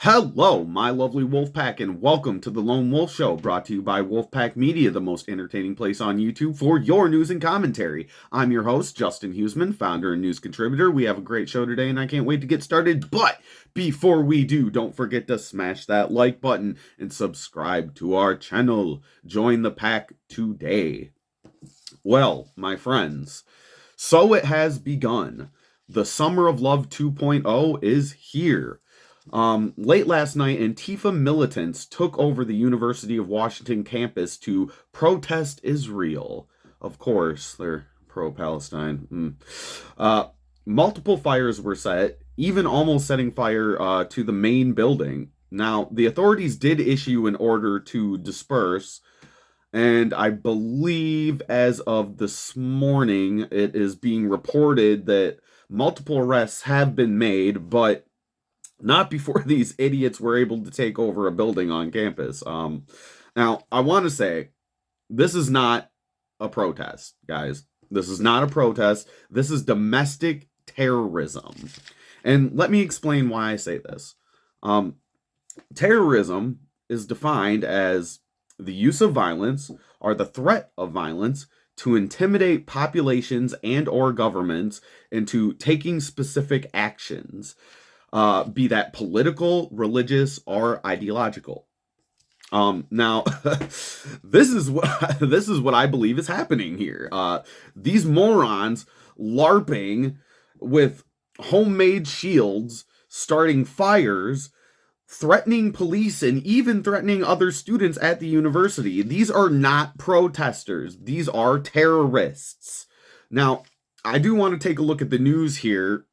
Hello, my lovely Wolfpack, and welcome to the Lone Wolf Show, brought to you by Wolfpack Media, the most entertaining place on YouTube for your news and commentary. I'm your host, Justin Huseman, founder and news contributor. We have a great show today, and I can't wait to get started. But before we do, don't forget to smash that like button and subscribe to our channel. Join the pack today. Well, my friends, so it has begun. The Summer of Love 2.0 is here. Late last night, Antifa militants took over the University of Washington campus to protest Israel. Of course, they're pro-Palestine. Multiple fires were set, even almost setting fire to the main building. Now, the authorities did issue an order to disperse, and I believe as of this morning, it is being reported that multiple arrests have been made, but not before these idiots were able to take over a building on campus. Now, I want to say, this is not a protest, guys. This is not a protest. This is domestic terrorism. And let me explain why I say this. Terrorism is defined as the use of violence or the threat of violence to intimidate populations and or governments into taking specific actions. Be that political, religious, or ideological. Now, this is what I believe is happening here. These morons LARPing with homemade shields, starting fires, threatening police, and even threatening other students at the university. These are not protesters. These are terrorists. Now, I do want to take a look at the news here.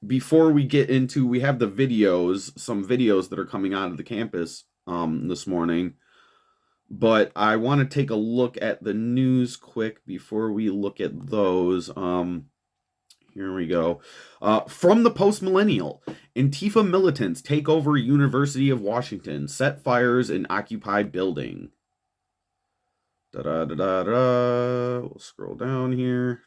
Before we get into, we have the videos, some videos that are coming out of the campus this morning. But I want to take a look at the news quick before we look at those. Here we go. From the Post-Millennial, Antifa militants take over University of Washington, set fires in occupied building. We'll scroll down here.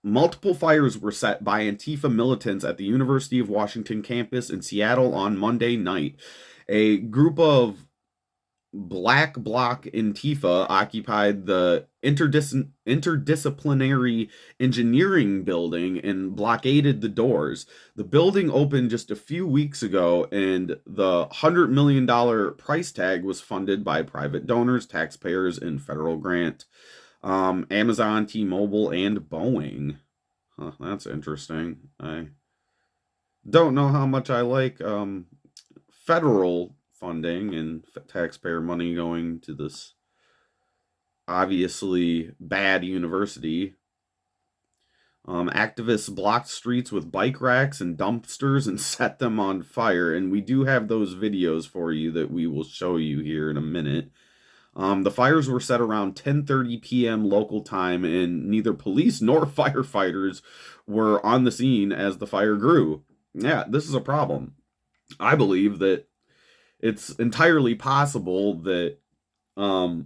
Multiple fires were set by Antifa militants at the University of Washington campus in Seattle on Monday night. A group of Black Bloc Antifa occupied the interdisciplinary engineering building and blockaded the doors. The building opened just a few weeks ago, and the $100 million price tag was funded by private donors, taxpayers, and federal grant. Amazon, T-Mobile, and Boeing. Huh, that's interesting. I don't know how much I like federal funding and taxpayer money going to this obviously bad university. Activists blocked streets with bike racks and dumpsters and set them on fire. And we do have those videos for you that we will show you here in a minute. The fires were set around 10:30 p.m. local time, and neither police nor firefighters were on the scene as the fire grew. Yeah, this is a problem. I believe that it's entirely possible that the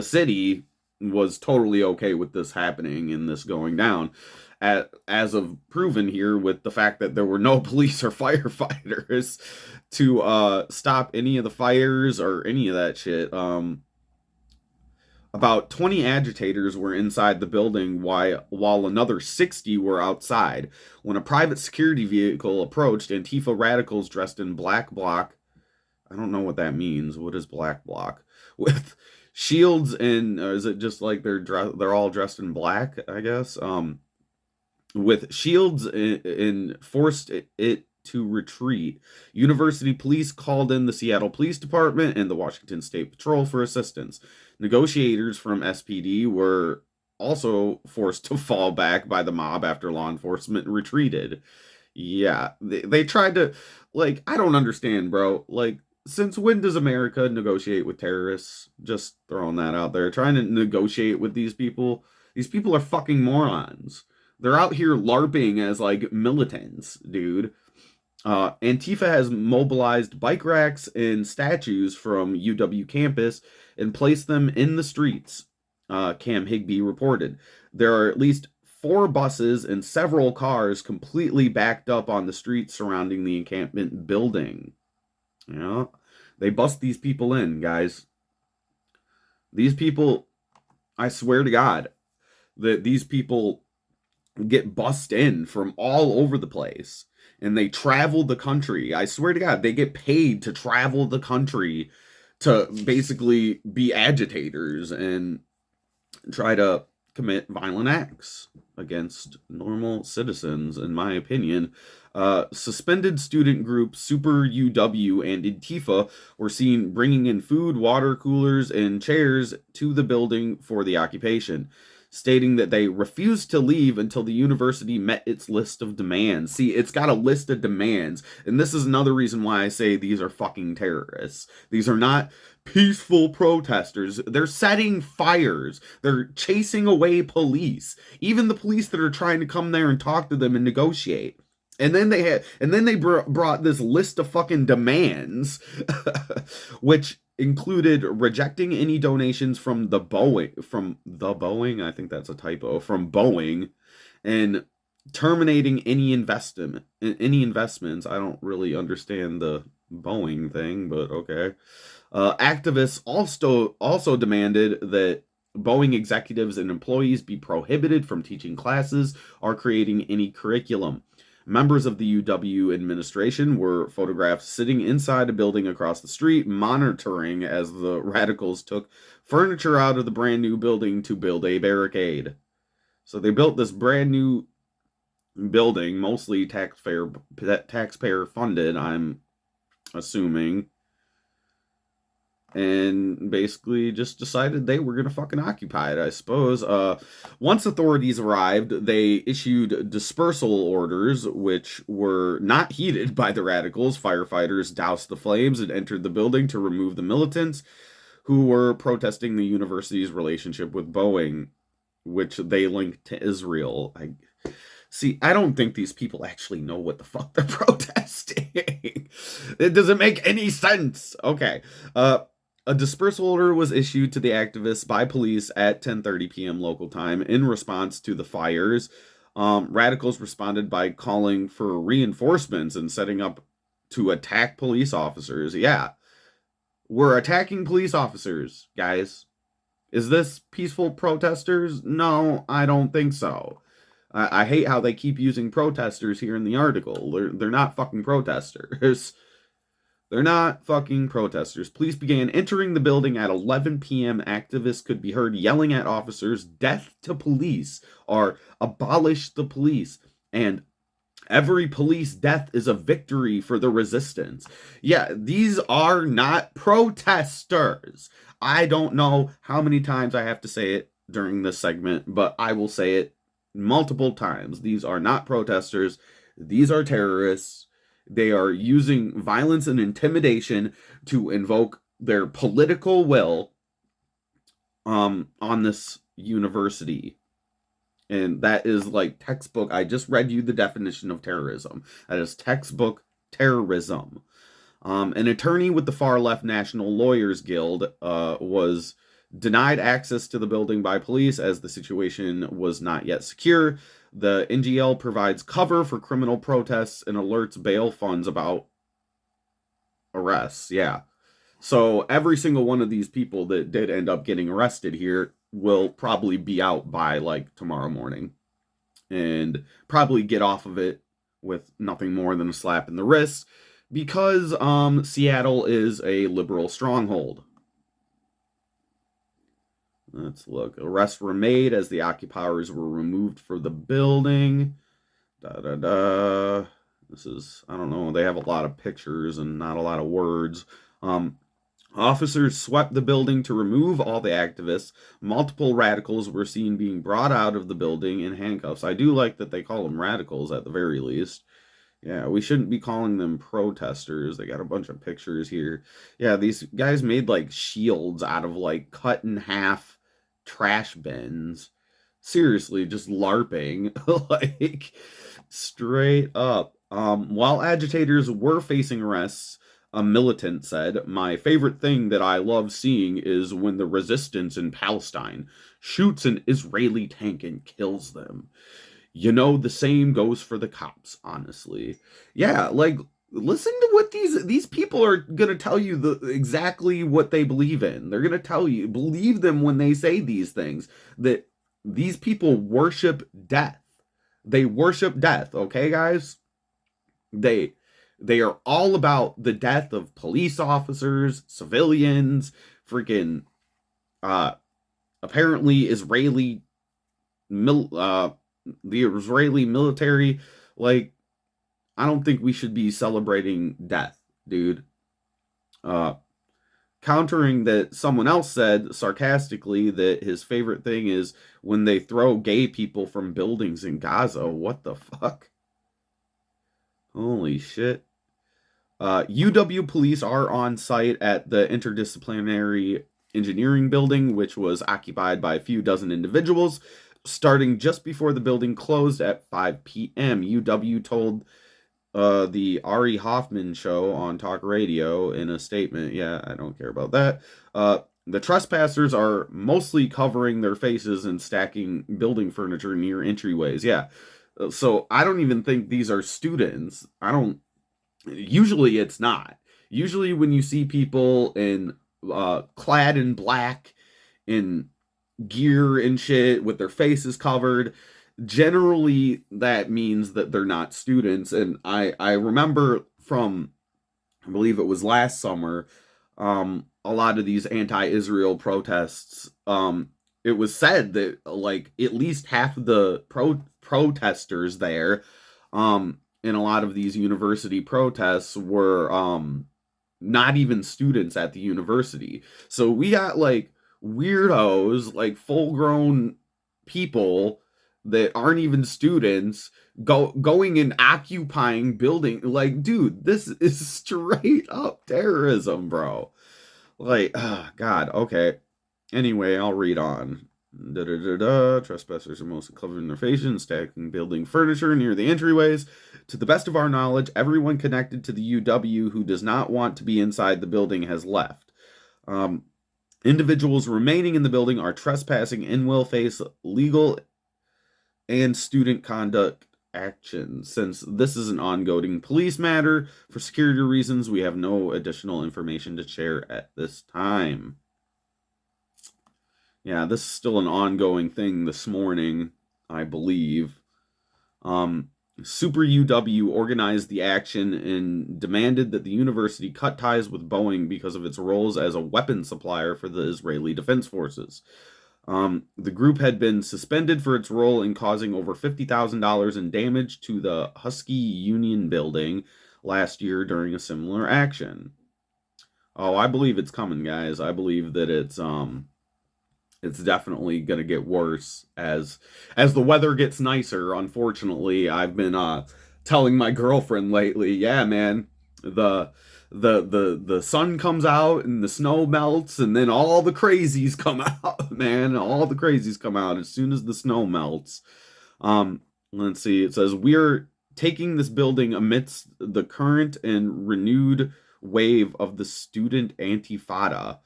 city was totally okay with this happening and this going down, as of proven here with the fact that there were no police or firefighters to stop any of the fires or any of that shit. About 20 agitators were inside the building while another 60 were outside. When a private security vehicle approached, Antifa radicals dressed in black bloc, I don't know what that means. What is black bloc? With shields and is it just like they're all dressed in black, I guess? With shields and forced it to retreat. University police called in the Seattle Police Department and the Washington State Patrol for assistance. Negotiators from SPD were also forced to fall back by the mob after law enforcement retreated. Yeah, they tried to, like, I don't understand, bro. Like, since when does America negotiate with terrorists? Just throwing that out there. Trying to negotiate with these people. These people are fucking morons. They're out here LARPing as, like, militants, dude. Antifa has mobilized bike racks and statues from UW campus and placed them in the streets, Cam Higbee reported. There are at least 4 buses and several cars completely backed up on the streets surrounding the encampment building. You know, they bust these people in, guys. These people, I swear to God, that these people get bussed in from all over the place, and they travel the country. I swear to God, they get paid to travel the country to basically be agitators and try to commit violent acts against normal citizens, in my opinion. Suspended student groups Super UW and Antifa were seen bringing in food, water coolers, and chairs to the building for the occupation, stating that they refused to leave until the university met its list of demands. See, it's got a list of demands, and this is another reason why I say these are fucking terrorists. These are not peaceful protesters. They're setting fires. They're chasing away police, even the police that are trying to come there and talk to them and negotiate. And then they brought this list of fucking demands, which included rejecting any donations from Boeing, I think that's a typo, from Boeing, and terminating any investments. I don't really understand the Boeing thing, but okay. Activists also demanded that Boeing executives and employees be prohibited from teaching classes or creating any curriculum. Members of the UW administration were photographed sitting inside a building across the street, monitoring as the radicals took furniture out of the brand new building to build a barricade. So they built this brand new building, mostly taxpayer funded, I'm assuming, and basically just decided they were going to fucking occupy it, I suppose. Once authorities arrived, they issued dispersal orders, which were not heeded by the radicals. Firefighters doused the flames and entered the building to remove the militants who were protesting the university's relationship with Boeing, which they linked to Israel. I don't think these people actually know what the fuck they're protesting. It doesn't make any sense. Okay. A dispersal order was issued to the activists by police at 10:30 p.m. local time in response to the fires. Radicals responded by calling for reinforcements and setting up to attack police officers. Yeah, we're attacking police officers, guys. Is this peaceful protesters? No, I don't think so. I hate how they keep using protesters here in the article. They're not fucking protesters. They're not fucking protesters. Police began entering the building at 11 p.m. Activists could be heard yelling at officers, "Death to police," or "Abolish the police," and "Every police death is a victory for the resistance." Yeah, these are not protesters. I don't know how many times I have to say it during this segment, but I will say it multiple times. These are not protesters. These are terrorists. They are using violence and intimidation to invoke their political will on this university. And that is like textbook. I just read you the definition of terrorism. That is textbook terrorism. An attorney with the far left National Lawyers Guild was denied access to the building by police as the situation was not yet secure. The NGL provides cover for criminal protests and alerts bail funds about arrests. Yeah. So every single one of these people that did end up getting arrested here will probably be out by like tomorrow morning and probably get off of it with nothing more than a slap in the wrist because Seattle is a liberal stronghold. Let's look. Arrests were made as the occupiers were removed from the building. This is, I don't know, they have a lot of pictures and not a lot of words. Officers swept the building to remove all the activists. Multiple radicals were seen being brought out of the building in handcuffs. I do like that they call them radicals at the very least. Yeah, we shouldn't be calling them protesters. They got a bunch of pictures here. Yeah, these guys made like shields out of like cut in half trash bins. Seriously, just LARPing. Like, straight up. While agitators were facing arrests, A militant said, "My favorite thing that I love seeing is when the resistance in Palestine shoots an Israeli tank and kills them. You know, the same goes for the cops, honestly." Yeah, like, listen to what these people are gonna tell you exactly what they believe in. They're gonna tell you, believe them when they say these things, that these people worship death. They worship death, okay, guys? They they are all about the death of police officers, civilians, freaking uh apparently mil the Israeli military. Like, I don't think we should be celebrating death, dude. Uh Countering that, someone else said sarcastically that his favorite thing is when they throw gay people from buildings in Gaza. What the fuck? Holy shit. UW police are on site at the interdisciplinary engineering building, which was occupied by a few dozen individuals, starting just before the building closed at 5 p.m. UW told the Ari Hoffman show on talk radio in a statement. Yeah, I don't care about that. The trespassers are mostly covering their faces and stacking building furniture near entryways. Yeah. So I don't even think these are students. I don't Usually it's not. Usually when you see people in clad in black, in gear and shit with their faces covered, generally that means that they're not students. And I remember from, I believe it was last summer, a lot of these anti-Israel protests, it was said that like at least half of the protesters there, in a lot of these university protests were not even students at the university. So we got like weirdos, like full grown people that aren't even students going and occupying building. Like, dude, this is straight up terrorism, bro. Like, God, okay. Anyway, I'll read on. Da, da, da, da. Trespassers are mostly covering their faces and stacking building furniture near the entryways. To the best of our knowledge, everyone connected to the UW who does not want to be inside the building has left. Individuals remaining in the building are trespassing and will face legal and student conduct action. Since this is an ongoing police matter, for security reasons, we have no additional information to share at this time. Yeah, this is still an ongoing thing this morning, I believe. Super UW organized the action and demanded that the university cut ties with Boeing because of its roles as a weapon supplier for the Israeli Defense Forces. The group had been suspended for its role in causing over $50,000 in damage to the Husky Union building last year during a similar action. Oh, I believe it's coming, guys. I believe that it's definitely going to get worse as the weather gets nicer. Unfortunately, I've been telling my girlfriend lately, yeah, man, the sun comes out and the snow melts and then all the crazies come out, man. All the crazies come out as soon as the snow melts. Let's see. It says, "We're taking this building amidst the current and renewed wave of the student Antifada,"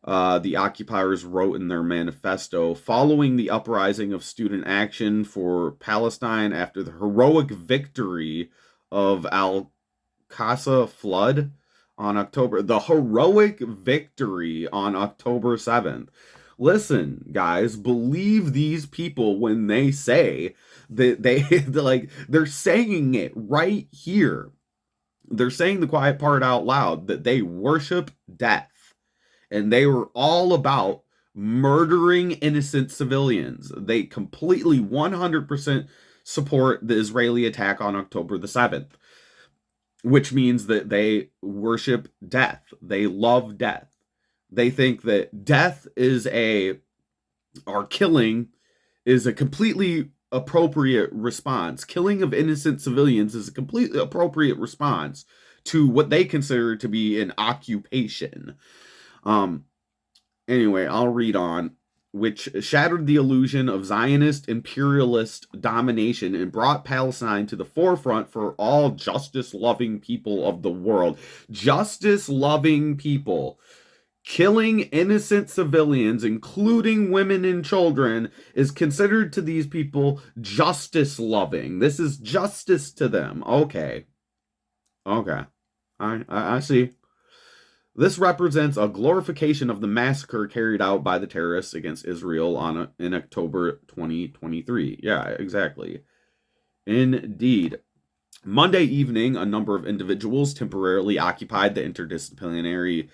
the occupiers wrote in their manifesto, following the uprising of student action for Palestine after the heroic victory of Al-Qasa flood on the heroic victory on October 7th. Listen, guys, believe these people when they say that they're saying it right here. They're saying the quiet part out loud, that they worship death. And they were all about murdering innocent civilians. They completely 100% support the Israeli attack on October the 7th, which means that they worship death. They love death. They think that killing is a completely appropriate response. Killing of innocent civilians is a completely appropriate response to what they consider to be an occupation. Anyway, I'll read on. which shattered the illusion of Zionist imperialist domination and brought Palestine to the forefront for all justice-loving people of the world. Justice-loving people. Killing innocent civilians, including women and children, is considered to these people justice-loving. This is justice to them. Okay. I see. This represents a glorification of the massacre carried out by the terrorists against Israel in October 2023. Yeah, exactly. Indeed. Monday evening, a number of individuals temporarily occupied the interdisciplinary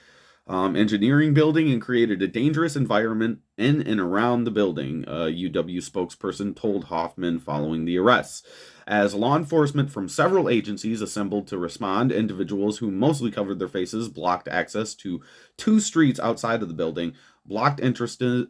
engineering building and created a dangerous environment in and around the building, a UW spokesperson told Hoffman following the arrests. As law enforcement from several agencies assembled to respond, individuals who mostly covered their faces blocked access to 2 streets outside of the building, blocked entrances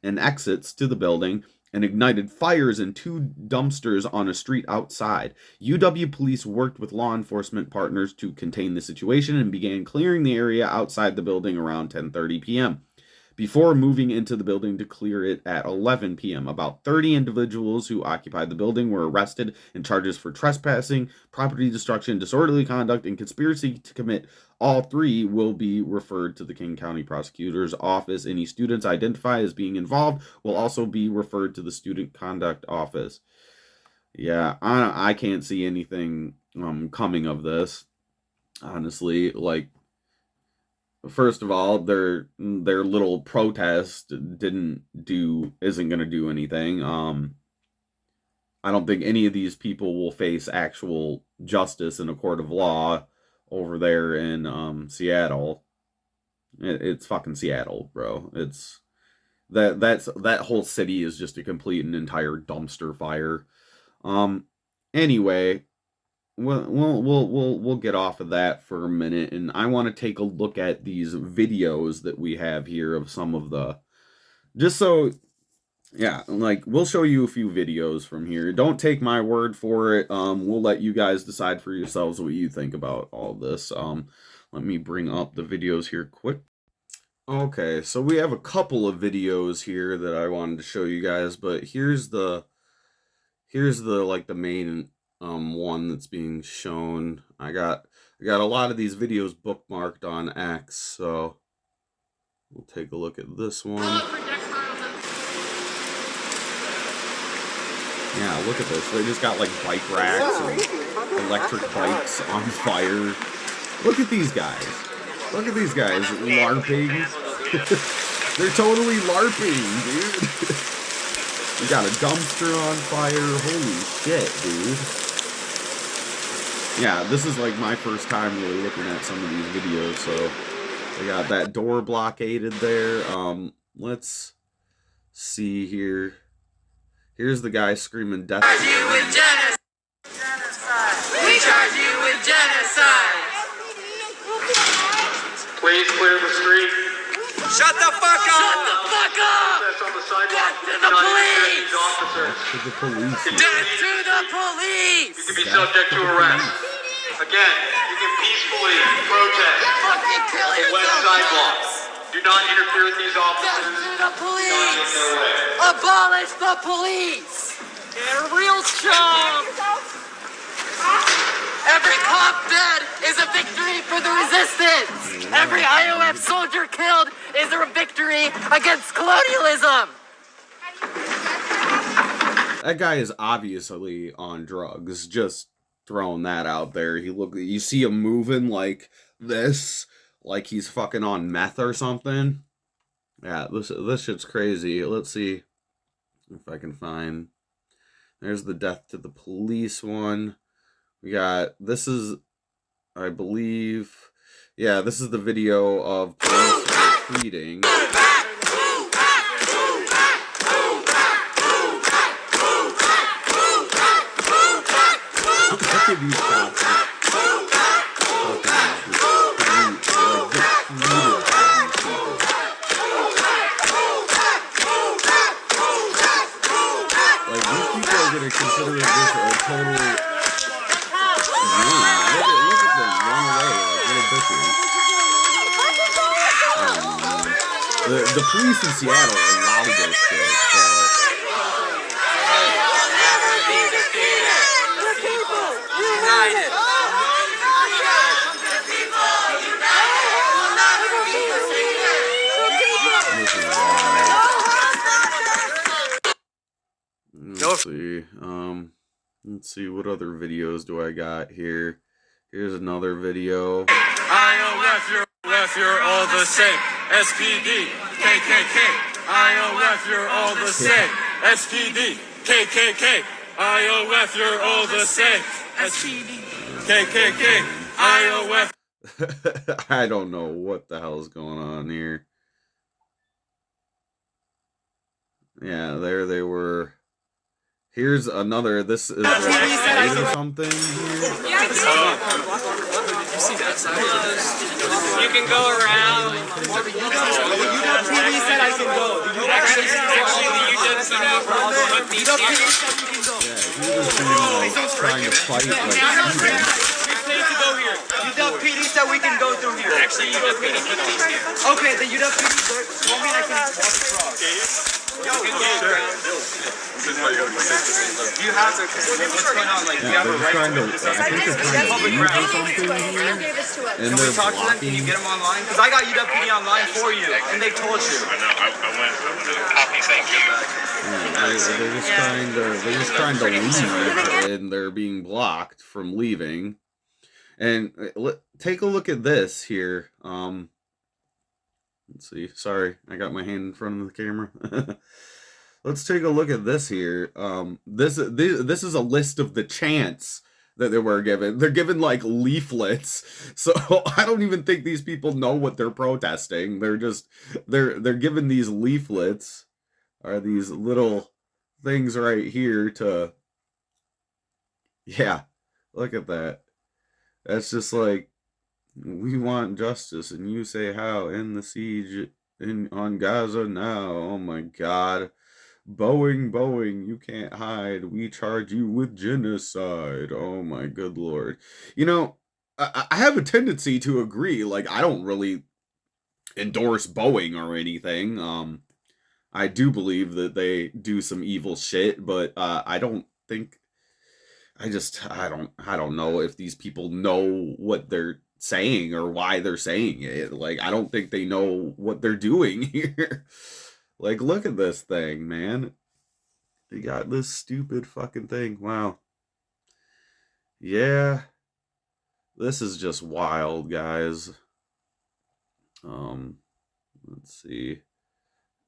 and exits to the building, and ignited fires in 2 dumpsters on a street outside. UW police worked with law enforcement partners to contain the situation and began clearing the area outside the building around 10:30 p.m. before moving into the building to clear it at 11 p.m. About 30 individuals who occupied the building were arrested and charges for trespassing, property destruction, disorderly conduct, and conspiracy to commit. All 3 will be referred to the King County Prosecutor's Office. Any students identified as being involved will also be referred to the Student Conduct Office. Yeah, I can't see anything coming of this, honestly. Like, first of all, their little protest isn't going to do anything. I don't think any of these people will face actual justice in a court of law over there in Seattle. It's fucking Seattle, bro. It's that whole city is just a complete and entire dumpster fire. Anyway, we'll get off of that for a minute, and I want to take a look at these videos that we have here of some of the, just so, yeah, like, we'll show you a few videos from here. Don't take my word for it. We'll let you guys decide for yourselves what you think about all this. Let me bring up the videos here quick. Okay, so we have a couple of videos here that I wanted to show you guys, but here's the like the main one that's being shown. I got a lot of these videos bookmarked on X, so we'll take a look at this one. Yeah, look at this. They just got like bike racks and electric bikes on fire. Look at these guys. Look at these guys LARPing. They're totally LARPing, dude. We got a dumpster on fire. Holy shit, dude. Yeah, this is like my first time really looking at some of these videos, so they got that door blockaded there. Let's see here. Here's the guy screaming death. We charge you with genocide. We charge you with genocide. Please clear the street. Shut the fuck up! Shut the fuck up! Death to the police! Death to the police. Death to the police! You can be subject to arrest. Again, you can peacefully protest. Fucking kill West yourself! sidewalk. Do not interfere with these Death officers. to the police! No way. Abolish the police! Get real strong! Every cop dead is a victory for the resistance! Every IOF soldier killed is a victory against colonialism! That guy is obviously on drugs. Just throwing that out there. You see him moving like this, like he's fucking on meth or something. Yeah, this shit's crazy. Let's see if I can find. There's the death to the police one. We got, this is, I believe, yeah, this is the video of police retreating. Look at these cops. Like, these people are going to consider this a total... Look at them run away like little bitches. the police in Seattle allow this shit, so. United. Let's see, what other videos do I got here? Here's another video. IOF, you're all the same. SPD, KKK. IOF, you're all the same. SPD, KKK. IOF, you're all the same. SPD, KKK. IOF. I don't know what the hell is going on here. Yeah, there they were. Here's another. This is like or something here. Yeah, did you see that side? You can go around. The UW TV said I can go. Actually, the UW said I can go. Yeah, he was trying to fight like UW PD said we can go through here. Actually, UW PD. Okay, the UW PD told me I can walk across. You have to. What's going on? Like, you have a right to. I think they're trying to leave or something here. And can we talk to them? Can you get them online? Because I got UWPD online for you, and they told you. I know. I went. Copy. Thank you. They're just trying to leave, and they're being blocked from leaving. And take a look at this here. Let's see. Sorry, I got my hand in front of the camera. Let's take a look at this here. This is a list of the chants that they were given. They're given like leaflets. So I don't even think these people know what they're protesting. They're given these leaflets, or these little things right here to. Yeah, look at that. That's just like, we want justice, and you say how? End the siege on Gaza now. Oh my God. Boeing, you can't hide. We charge you with genocide. Oh my good Lord. You know, I have a tendency to agree. Like, I don't really endorse Boeing or anything. I do believe that they do some evil shit, but I don't think. I don't know if these people know what they're saying or why they're saying it. Like, I don't think they know what they're doing here. Like, look at this thing, man. They got this stupid fucking thing. Wow. Yeah. This is just wild, guys. Let's see.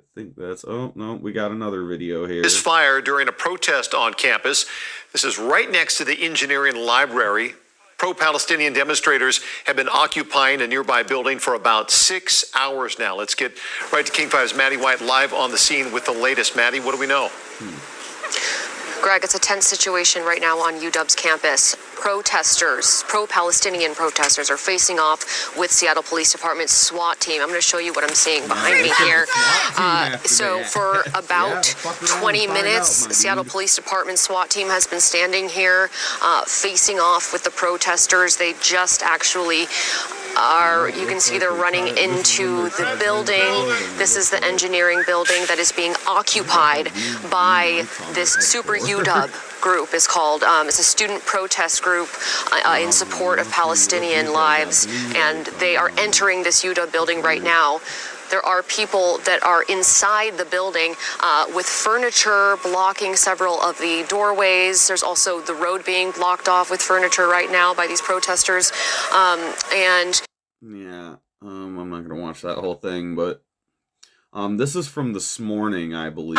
I think that's, oh, no, we got another video here. This fire during a protest on campus. This is right next to the engineering library. Pro-Palestinian demonstrators have been occupying a nearby building for about 6 hours now. Let's get right to King 5's Maddie White live on the scene with the latest. Maddie, what do we know? Greg, it's a tense situation right now on UW's campus. Protesters, pro-Palestinian protesters, are facing off with Seattle Police Department's SWAT team. I'm going to show you what I'm seeing behind me here. So for about 20 minutes, Seattle Police Department SWAT team has been standing here facing off with the protesters. They just actually you can see they're running into the building. This is the engineering building that is being occupied by this Super UW group is called. It's a student protest group in support of Palestinian lives, and they are entering this UW building right now. There are people that are inside the building with furniture blocking several of the doorways. There's also the road being blocked off with furniture right now by these protesters. Yeah, I'm not gonna watch that whole thing, but this is from this morning, I believe.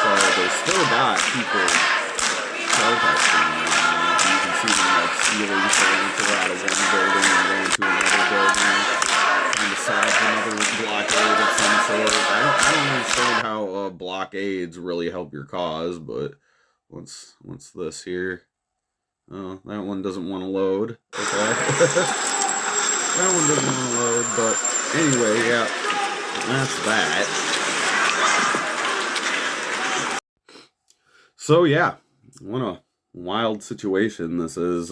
So they still got people protesting. You can see them like stealing furniture out of one building and going to another building, trying to set up another blockade of some sort. I don't understand how blockades really help your cause, but what's this here? Oh, that one doesn't want to load. Okay. That one doesn't want to load, but anyway, yeah, that's that. So yeah, what a wild situation this is.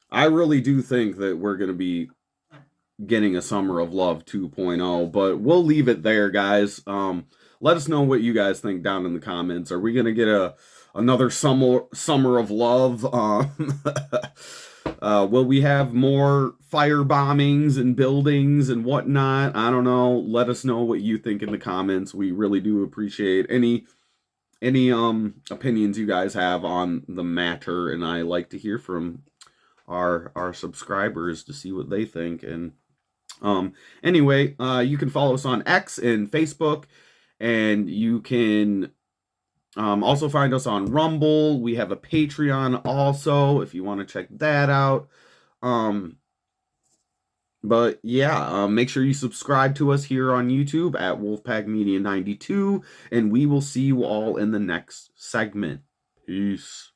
I really do think that we're going to be getting a Summer of Love 2.0, but we'll leave it there, guys. Let us know what you guys think down in the comments. Are we going to get another Summer of Love? Will we have more fire bombings and buildings and whatnot? I don't know. Let us know what you think in the comments. We really do appreciate any opinions you guys have on the matter, and I like to hear from our subscribers to see what they think. And anyway, you can follow us on X and Facebook, and you can also find us on Rumble. We have a Patreon also, if you want to check that out. But yeah, make sure you subscribe to us here on YouTube at Wolfpack Media 92, and we will see you all in the next segment. Peace.